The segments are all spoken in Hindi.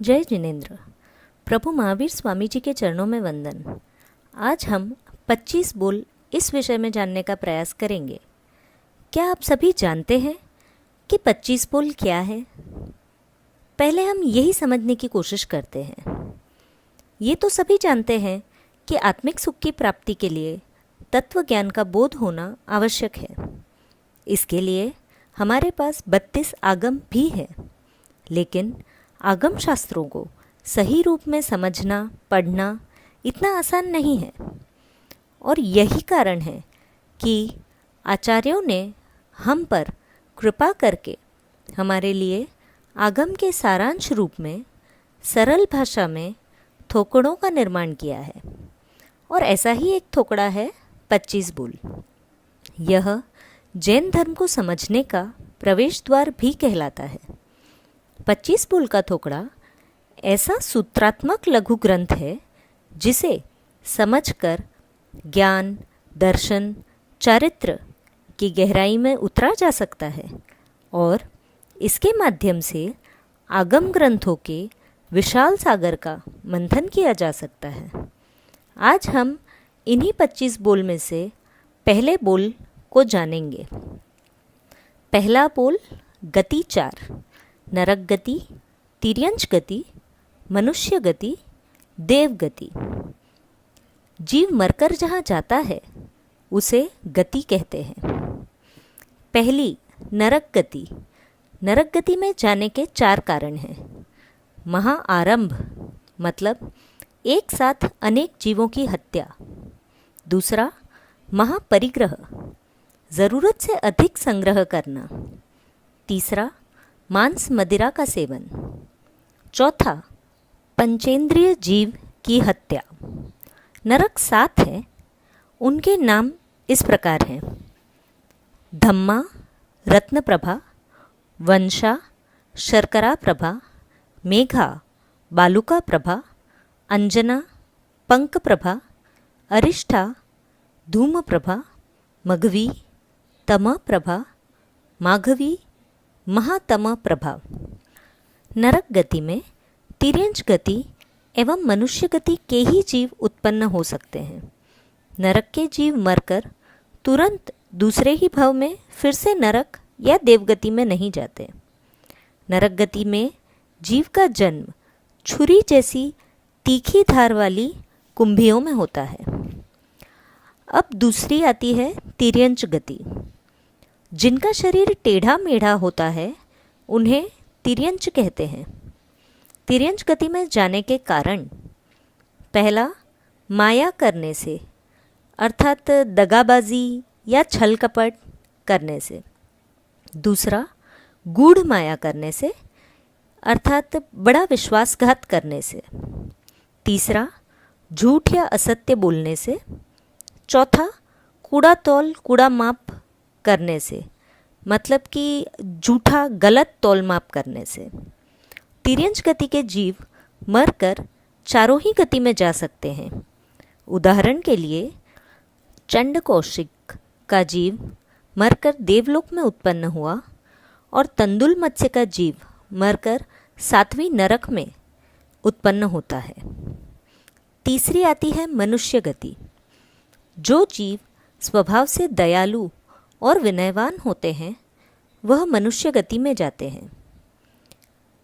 जय जिनेन्द्र। प्रभु महावीर स्वामी जी के चरणों में वंदन। आज हम 25 बोल इस विषय में जानने का प्रयास करेंगे। क्या आप सभी जानते हैं कि 25 बोल क्या है? पहले हम यही समझने की कोशिश करते हैं। ये तो सभी जानते हैं कि आत्मिक सुख की प्राप्ति के लिए तत्व ज्ञान का बोध होना आवश्यक है। इसके लिए हमारे पास 32 आगम भी है, लेकिन आगम शास्त्रों को सही रूप में समझना पढ़ना इतना आसान नहीं है। और यही कारण है कि आचार्यों ने हम पर कृपा करके हमारे लिए आगम के सारांश रूप में सरल भाषा में थोकड़ों का निर्माण किया है। और ऐसा ही एक थोकड़ा है 25 बोल। यह जैन धर्म को समझने का प्रवेश द्वार भी कहलाता है। 25 बोल का थोकड़ा ऐसा सूत्रात्मक लघु ग्रंथ है जिसे समझकर ज्ञान, दर्शन, चारित्र की गहराई में उतरा जा सकता है और इसके माध्यम से आगम ग्रंथों के विशाल सागर का मंथन किया जा सकता है। आज हम इन्हीं 25 बोल में से पहले बोल को जानेंगे। पहला बोल गति 4, नरक गति, तिर्यंच गति, मनुष्य गति, देव गति। जीव मरकर जहाँ जाता है उसे गति कहते हैं। पहली नरक गति। नरक गति में जाने के 4 कारण हैं। महाआरंभ मतलब एक साथ अनेक जीवों की हत्या। दूसरा महापरिग्रह, ज़रूरत से अधिक संग्रह करना। तीसरा मांस मदिरा का सेवन। चौथा पंचेंद्रिय जीव की हत्या। नरक 7 है। उनके नाम इस प्रकार हैं: धम्मा, रत्नप्रभा, वंशा, शर्करा प्रभा, मेघा, बालुका प्रभा, अंजना, पंक प्रभा, अरिष्ठा, धूम प्रभा, मघवी, तम प्रभा, माघवी, महातम प्रभा। नरक गति में तिर्यंच गति एवं मनुष्य गति के ही जीव उत्पन्न हो सकते हैं। नरक के जीव मरकर तुरंत दूसरे ही भव में फिर से नरक या देवगति में नहीं जाते। नरक गति में जीव का जन्म छुरी जैसी तीखी धार वाली कुंभियों में होता है। अब दूसरी आती है तिर्यंच गति। जिनका शरीर टेढ़ा मेढ़ा होता है उन्हें तिर्यंच कहते हैं। तिर्यंच गति में जाने के कारण: पहला माया करने से अर्थात दगाबाजी या छल कपट करने से। दूसरा गूढ़ माया करने से अर्थात बड़ा विश्वासघात करने से। तीसरा झूठ या असत्य बोलने से। चौथा कूड़ा तौल कूड़ा माप करने से, मतलब कि झूठा गलत तौल माप करने से। तिर्यंच गति के जीव मरकर चारों ही गति में जा सकते हैं। उदाहरण के लिए चंड कौशिक का जीव मरकर देवलोक में उत्पन्न हुआ और तंदुल मत्स्य का जीव मरकर 7वीं नरक में उत्पन्न होता है। तीसरी आती है मनुष्य गति। जो जीव स्वभाव से दयालु और विनयवान होते हैं वह मनुष्य गति में जाते हैं।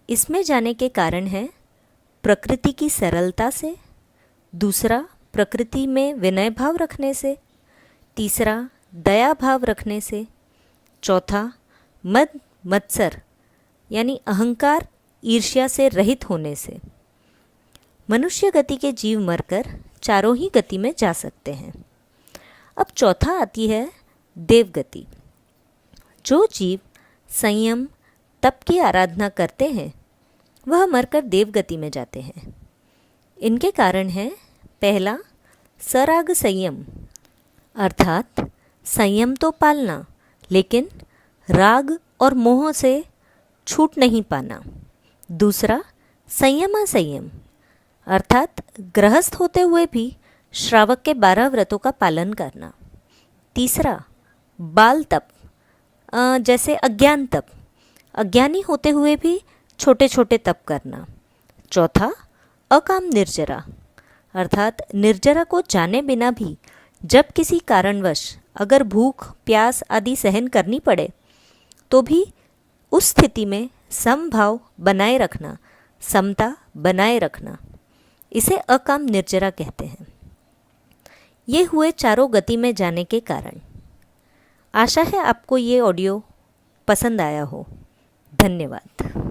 इसमें जाने के कारण है प्रकृति की सरलता से। दूसरा प्रकृति में विनय भाव रखने से। तीसरा दया भाव रखने से। चौथा मद मत्सर यानी अहंकार ईर्ष्या से रहित होने से। मनुष्य गति के जीव मरकर चारों ही गति में जा सकते हैं। अब चौथा आती है देव गति। जो जीव संयम तप की आराधना करते हैं वह मरकर देव गति में जाते हैं। इनके कारण हैं: पहला सराग संयम अर्थात संयम तो पालना लेकिन राग और मोह से छूट नहीं पाना। दूसरा संयमा संयम अर्थात गृहस्थ होते हुए भी श्रावक के 12 व्रतों का पालन करना। तीसरा बाल तप जैसे अज्ञान तप, अज्ञानी होते हुए भी छोटे छोटे तप करना। चौथा, अकाम निर्जरा, अर्थात निर्जरा को जाने बिना भी जब किसी कारणवश अगर भूख प्यास आदि सहन करनी पड़े तो भी उस स्थिति में समभाव बनाए रखना, समता बनाए रखना, इसे अकाम निर्जरा कहते हैं। ये हुए चारों गति में जाने के कारण। आशा है आपको ये ऑडियो पसंद आया हो। धन्यवाद।